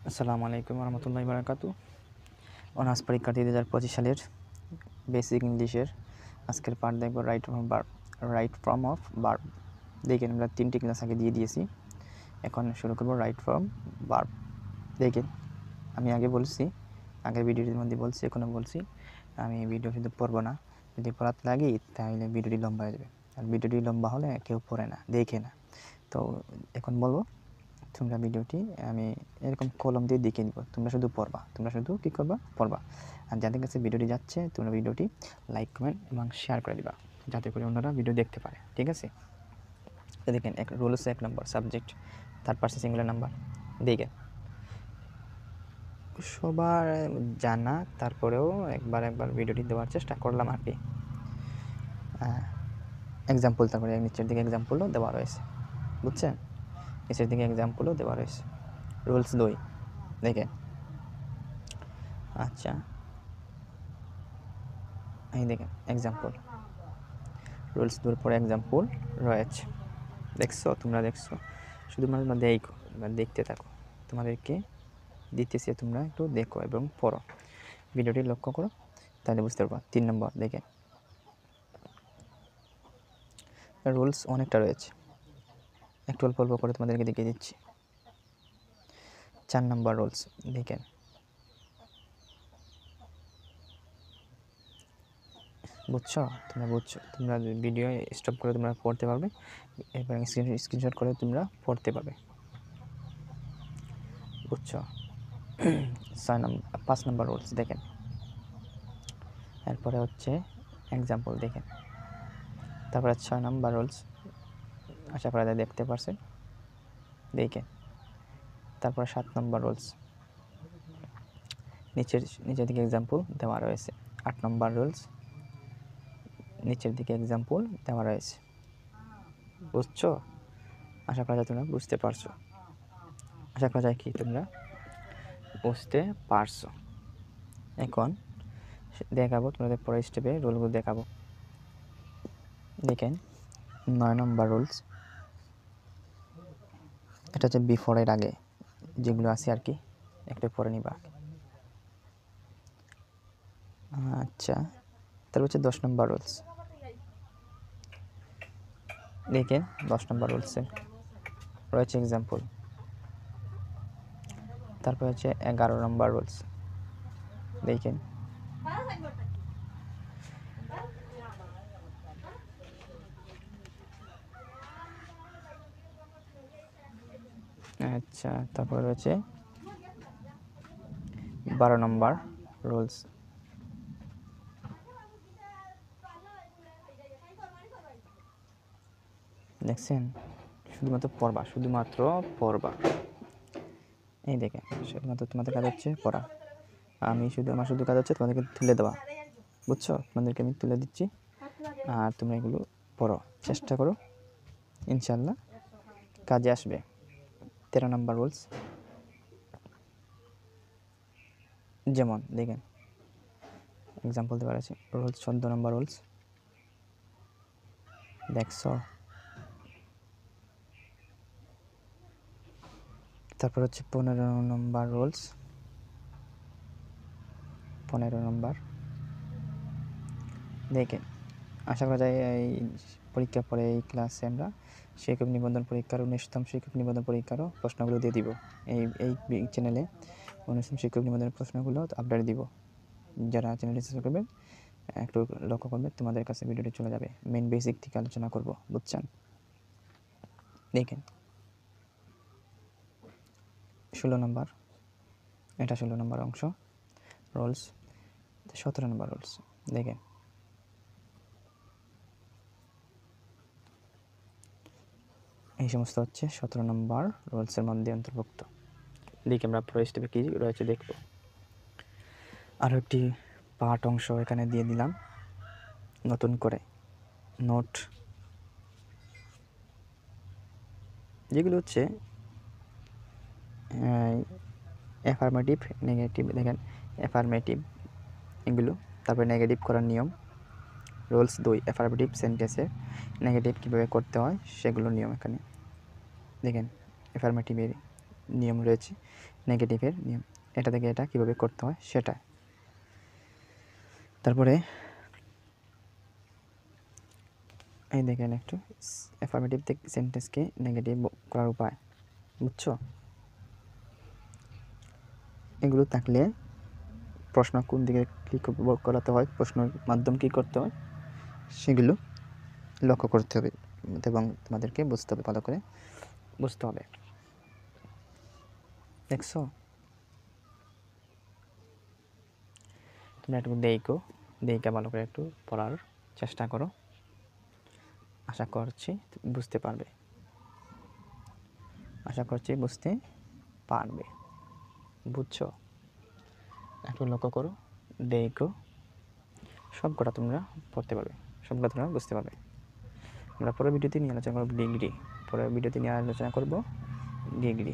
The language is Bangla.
আসসালামু আলাইকুম রহমতুল্লাহি বারাকাতু। অনার্স পরীক্ষার্থী 2025 সালের বেসিক ইংলিশের আজকের পার্ট দেখব right from verb. Right from of verb দেখেন আমরা 3টি ক্লাস আগে দিয়ে দিয়েছি। এখন শুরু করব রাইট ফ্রম ভার্ব। দেখেন আমি আগে বলছি, আগের ভিডিওটির মধ্যে বলছি, এখনও বলছি, আমি ভিডিও কিন্তু পড়বো না। যদি পড়াতে লাগি তাহলে ভিডিওটি লম্বা হয়ে যাবে, আর ভিডিওটি লম্বা হলে কেউ পড়ে না, দেখে না। তো এখন বলবো তোমরা ভিডিওটি আমি এরকম কলম দিয়ে দেখিয়ে নিব, তোমরা শুধু পড়বা, তোমরা শুধু কী করবা, পড়বা। আর যাদের কাছে ভিডিওটি যাচ্ছে তোমরা ভিডিওটি লাইক কমেন্ট এবং শেয়ার করে দিবা, যাতে করে অন্যরা ভিডিও দেখতে পারে, ঠিক আছে? তো দেখেন রুল হচ্ছে 1 নম্বর subject, third person singular number. দেখেন সবার জানা, তারপরেও একবার ভিডিওটি দেওয়ার চেষ্টা করলাম আর কি। এক্সাম্পল তারপরে নিচের দিকে এক্সাম্পলও দেওয়া রয়েছে, বুঝছেন? নিচের দিকে এক্সাম্পলও দেওয়া রয়েছে। রুলস 2 দেখেন, আচ্ছা এই দেখেন এক্সাম্পল, রুলস 2 পরে এক্সাম্পল রয়েছে, দেখছো? তোমরা দেখছো? শুধুমাত্র দেখো, দেখতে থাকো, তোমাদেরকে দিতেছি, তোমরা একটু দেখো এবং পড়ো, ভিডিওটি লক্ষ্য করো, তাহলে বুঝতে পারবা। 3 নম্বর দেখেন, রুলস অনেকটা রয়েছে, একটু অল্প অল্প করে তোমাদেরকে দেখিয়ে দিচ্ছি। 4 নম্বর রুলস দেখেন, বুঝছো? তোমরা বুঝছো? তোমরা ভিডিও স্টপ করে তোমরা পড়তে পারবে এবং স্ক্রিনশট করে তোমরা পড়তে পারবে, বুঝছো? 5 নম্বর রুলস দেখেন, এরপরে হচ্ছে এক্সাম্পল দেখেন, তারপরে 6 নম্বর রুলস, আশা করা যায় দেখতে পারছেন, দেখেন। তারপরে 7 নম্বর রুলস, নিচের দিকে এক্সাম্পল দেওয়া রয়েছে। 8 নম্বর রুলস, নিচের দিকে এক্সাম্পল দেওয়া রয়েছে, বুঝছো? আশা করা যায় তোমরা বুঝতে পারছো, আশা করা যায় কি তোমরা বুঝতে পারছো। এখন দেখাবো তোমাদের পরের স্টেপে রুলগুলো দেখাবো। দেখেন 9 নম্বর রুলস, এটা হচ্ছে বিফোরের আগে যেগুলো আছে আর কি, একটা পরে নিবা। আচ্ছা, তারপর হচ্ছে 10 নম্বর রুলস, দেখেন 10 নম্বর রুলসে রয়েছে এক্সাম্পল। তারপর হচ্ছে 11 নম্বর রুলস, দেখেন। আচ্ছা, তারপর রয়েছে 12 নম্বর রুলস, দেখছেন? শুধুমাত্র পড়বা, শুধুমাত্র পড়বা, এই দেখেন, শুধুমাত্র তোমাদের কাজ হচ্ছে পড়া। আমার শুধু কাজ হচ্ছে তোমাদেরকে তুলে দেওয়া, বুঝছো? তোমাদেরকে আমি তুলে দিচ্ছি, আর তোমরা এগুলো পড়ো, চেষ্টা করো, ইনশাল্লাহ কাজে আসবে। 13 নম্বর রুলস, যেমন দেখেন এক্সাম্পল দেওয়া আছে। রুলস 14 নম্বর রুলস, দেখছো? তারপর হচ্ছে 15 নম্বর রুলস, 15 নম্বর দেখেন। আশা করা যায় এই পরীক্ষার পরে এই ক্লাসে আমরা শিক্ষক নিবন্ধন পরীক্ষার 19তম শিক্ষক নিবন্ধন পরীক্ষারও প্রশ্নগুলো দিয়ে দিব। এই চ্যানেলে 19তম শিক্ষক নিবন্ধনের প্রশ্নগুলো আপডেট দিব। যারা চ্যানেলটি সাবস্ক্রাইব করবেন একটু লক্ষ্য করবেন, তোমাদের কাছে ভিডিওটি চলে যাবে। মেন বেসিক থেকে আলোচনা করব, বুঝছেন? দেখেন 16 নম্বর, এটা 16 নম্বর অংশ রুলস। 17 নম্বর রুলস দেখেন, এই সমস্ত হচ্ছে 17 নম্বর রুলসের মধ্যে অন্তর্ভুক্ত। দেখি আমরা পরের স্টেপে কী রয়েছে দেখব। আরও একটি পার্ট অংশ এখানে দিয়ে দিলাম নতুন করে, নোট, যেগুলো হচ্ছে অ্যাফার্মেটিভ, নেগেটিভ। দেখেন অ্যাফার্মেটিভ এগুলো, তারপরে নেগেটিভ করার নিয়ম। রুলস 2 অ্যাফার্মেটিভ সেন্টেন্সে নেগেটিভ কীভাবে করতে হয় সেগুলো নিয়ম এখানে দেখেন, অ্যাফার্মেটিভের নিয়ম রয়েছে। নেগেটিভের নিয়ম, এটা থেকে এটা কীভাবে করতে হয় সেটা। তারপরে এই দেখেন একটু অ্যাফার্মেটিভ সেন্টেন্সকে নেগেটিভ করার উপায়, বুঝছো? এগুলো থাকলে প্রশ্ন কোন দিকে ক্লিক করাতে হয়, প্রশ্নের মাধ্যম কী করতে হয় সেগুলো লক্ষ্য করতে হবে এবং তোমাদেরকে বুঝতে হবে, ভালো করে বুঝতে হবে। দেখছো, তোমরা একটু দেখে ভালো করে একটু পড়ার চেষ্টা করো, আশা করছি বুঝতে পারবে, বুঝতে পারবে। বুঝছো? একটু লক্ষ্য করো, দেখো, সবকটা তোমরা পড়তে পারবে, সবকটা তোমরা বুঝতে পারবে। আমরা পরের ভিডিওতে নিয়ে আলোচনা করবো ডিগ্রি,